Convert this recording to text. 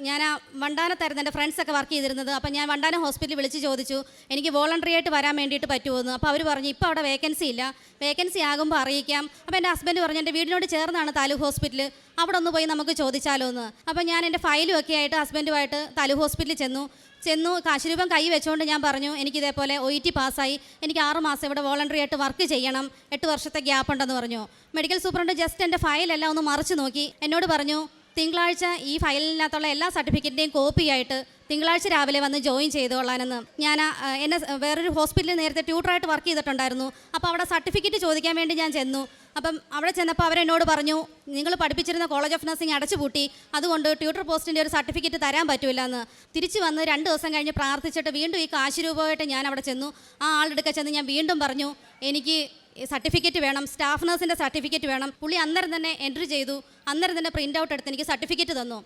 ഞാൻ ആ വണ്ടാനത്തായിരുന്നു എൻ്റെ ഫ്രണ്ട്സൊക്കെ വർക്ക് ചെയ്തിരുന്നത്. അപ്പം ഞാൻ വണ്ടാനം ഹോസ്പിറ്റലിൽ വിളിച്ച് ചോദിച്ചു എനിക്ക് വോളണ്ടറി ആയിട്ട് വരാൻ വേണ്ടിയിട്ട് പറ്റുമോയെന്ന്. അപ്പോൾ അവർ പറഞ്ഞു ഇപ്പോൾ അവിടെ വേക്കൻസി ഇല്ല, വേക്കൻസി ആകുമ്പോൾ അറിയിക്കാം. അപ്പോൾ എൻ്റെ ഹസ്ബൻഡ് പറഞ്ഞു എൻ്റെ വീടിനോട് ചേർന്നാണ് താലൂക്ക് ഹോസ്പിറ്റൽ, അവിടെ ഒന്ന് പോയി നമുക്ക് ചോദിച്ചാലോ എന്ന്. അപ്പോൾ ഞാൻ എൻ്റെ ഫയലും ഒക്കെ ആയിട്ട് ഹസ്ബൻഡുമായിട്ട് താലൂക്ക് ഹോസ്പിറ്റലിൽ ചെന്നു കാശ് രൂപം കൈ വെച്ചുകൊണ്ട് ഞാൻ പറഞ്ഞു എനിക്കിതേപോലെ OET പാസ്സായി, എനിക്ക് 6 മാസം ഇവിടെ വോളണ്ടറി ആയിട്ട് വർക്ക് ചെയ്യണം, 8 വർഷത്തെ ഗ്യാപ്പ് ഉണ്ടെന്ന് പറഞ്ഞു. മെഡിക്കൽ സൂപ്രണ്ട് ജസ്റ്റ് എൻ്റെ ഫയലെല്ലാം ഒന്ന് മറിച്ച് നോക്കി എന്നോട് പറഞ്ഞു തിങ്കളാഴ്ച ഈ ഫയലിനകത്തുള്ള എല്ലാ സർട്ടിഫിക്കറ്റിൻ്റെയും കോപ്പിയായിട്ട് തിങ്കളാഴ്ച രാവിലെ വന്ന് ജോയിൻ ചെയ്തോളാനെന്ന്. ഞാൻ എന്നെ വേറൊരു ഹോസ്പിറ്റലിൽ നേരത്തെ ട്യൂട്ടറായിട്ട് വർക്ക് ചെയ്തിട്ടുണ്ടായിരുന്നു. അപ്പോൾ അവിടെ സർട്ടിഫിക്കറ്റ് ചോദിക്കാൻ വേണ്ടി ഞാൻ ചെന്നു. അപ്പം അവിടെ ചെന്നപ്പോൾ അവരെന്നോട് പറഞ്ഞു നിങ്ങൾ പഠിപ്പിച്ചിരുന്ന കോളേജ് ഓഫ് നഴ്സിംഗ് അടച്ചുപൂട്ടി, അതുകൊണ്ട് ട്യൂട്ടർ പോസ്റ്റിൻ്റെ ഒരു സർട്ടിഫിക്കറ്റ് തരാൻ പറ്റില്ല എന്ന്. തിരിച്ച് വന്ന് 2 ദിവസം കഴിഞ്ഞ് പ്രാർത്ഥിച്ചിട്ട് വീണ്ടും ഈ കാശ് രൂപമായിട്ട് ഞാൻ അവിടെ ചെന്നു. ആ ആളുടെ ചെന്ന് ഞാൻ വീണ്ടും പറഞ്ഞു എനിക്ക് സർട്ടിഫിക്കറ്റ് വേണം, സ്റ്റാഫ് നഴ്സിൻ്റെ സർട്ടിഫിക്കറ്റ് വേണം. പുള്ളി അന്നേരം തന്നെ എൻട്രി ചെയ്തു, അന്നേരം തന്നെ പ്രിൻ്റ് ഔട്ട് എടുത്ത് എനിക്ക് സർട്ടിഫിക്കറ്റ് തന്നു.